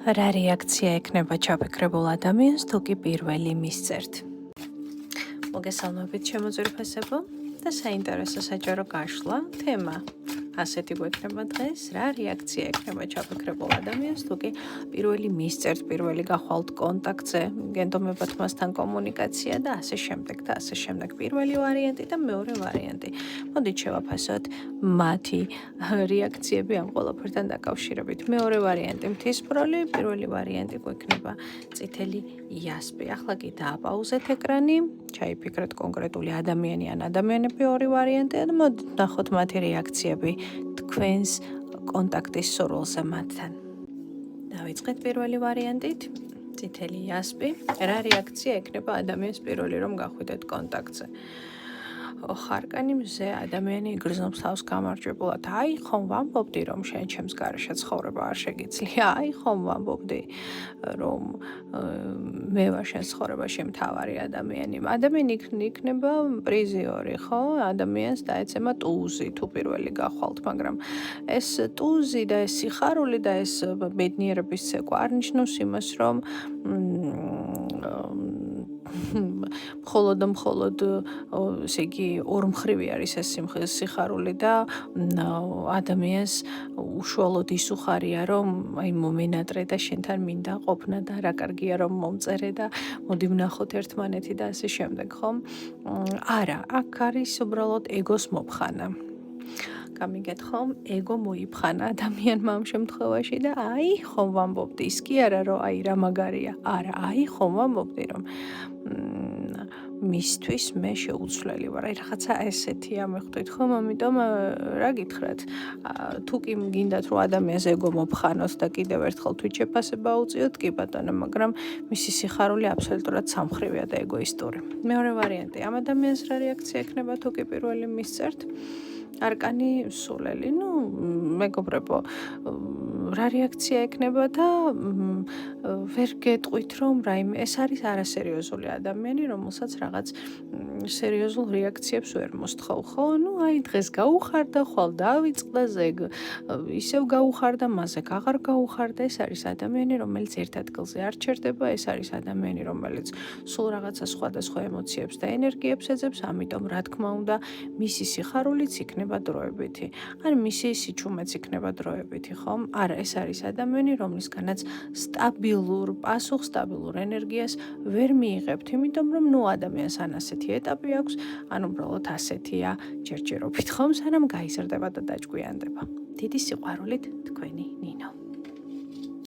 რა რეაქცია ექნება ჩაფიქრებულ ადამიანს თუ კი პირველი მისწერთ? მოგესალმებით შემოძვირფასებო და საინტერესო საჯარო გაშლა თემა ასეთი გვექნება დღეს, რა რეაქცია ექნება ჩაფიქრებულ ადამიანს თუ კი პირველი მისწერთ, პირველი გახვალთ კონტაქტზე, გენდომებათ მასთან კომუნიკაცია და ასე შემდეგ. პირველი ვარიანტი და მეორე ვარიანტი. მოდით შევაფასოთ მათი რეაქციები ამ ყველაფერთან დაკავშირებით. მეორე ვარიანტი მთისბროლი, პირველი ვარიანტი გვექნება წითელი იასპი. ახლა კი დააპაუზეთ ეკრანი, ჩაიფიქრეთ კონკრეტული ადამიანი ან ადამიანები ორი ვარიანტია და მოდით ნახოთ მათი რეაქციები თქვენს კონტაქტის სურვილზე მათთან. დავიწყეთ პირველი ვარიანტით, წითელი იასპი. რა რეაქცია ექნება ადამიანს პირველი რომ გახვიდეთ კონტაქტზე? ხარკანი მზე ადამიანი იგრძნობს თავს გამარჯვებულად. აი ხომ ვამბობდი რომ შენ ჩემს გარეშე ცხოვრება არ შეგიძლია. აი ხომ ვამბობდი რომ მე ვარ შენ ცხოვრებაში მთავარი ადამიანი. ადამიანი იქნება პრიზიორი, ხო? ადამიანს დაეცემა ტუზი თუ პირველი გახვალთ, მაგრამ ეს ტუზი და ეს სიხარული და ეს ბედნიერების ცეკვა არ ნიშნავს იმას, რომ მხოლოდ ესე იგი ორმხრივი არის ეს სიხარული და ადამიანს უშუალოდ ის უხარია რომ აი მომენატრე და შენთან მინდა ყოფნა და რა კარგია რომ მომწერე და მოდი ვნახოთ ერთმანეთი და ასე შემდეგ, ხომ? არა, აქ არის უბრალოდ ეგოს მოფხანა. გამიგეთ ხომ? ეგო მოიფხანა ადამიანმა ამ შემთხვევაში და აი ხომ ვამბობდი ის კი არა რომ აი რა მაგარია. არა, აი ხომ ვამბობდი რომ მისთვის მე შეუცვლელი ვარ. აი რაღაცა ესეთია მიხვდით ხომ? ამიტომ რა გითხრათ? თუ კი გინდათ რომ ადამიანს ეგო მოფხანოთ და კიდევ ერთხელ თვით შეფასება უწიოთ, კი ბატონო, მაგრამ მისი სიხარული აბსოლუტურად სამხრივია და ეგოისტური. მეორე ვარიანტი, ამ ადამიანს რა რეაქცია ექნება თუ კი პირველი მისწერთ? არკანი სულელი, მეგობრებო, რა რეაქცია ექნება და ვერ გეტყვით რომ რაიმე ეს არის არასერიოზული ადამიანი, რომელსაც რაღაც სერიოზულ რეაქციებს ვერ მოსთხოვ, ხო? აი დღეს გაუხარდა, ხვალ დავიწყდა, ზეგ ისევ გაუხარდა, მასე აღარ გაუხარდა. ეს არის ადამიანი, რომელიც ერთ ადგილზე არ ჩერდება, ეს არის ადამიანი, რომელიც სულ რაღაცა სხვადასხვა ემოციებს და ენერგიებს ეძებს, ამიტომ რა თქმა უნდა, მისი სიხარულიც იქნება დროებითი. ან მისი სიჩუმეც იქნება დროებითი, ხომ? არა, ეს არის ადამიანი, რომლისგანაც სტაბილურ ენერგიას ვერ მიიღებთ, იმიტომ რომ ადამიანს ან ასეთი ეტაპი აქვს, ან უბრალოდ ასეთია ჯერჯერობით, ხომ? სანამ გაიზრდება და დაჭკვიანდება. დიდი სიყვარულით, თქვენი ნინო.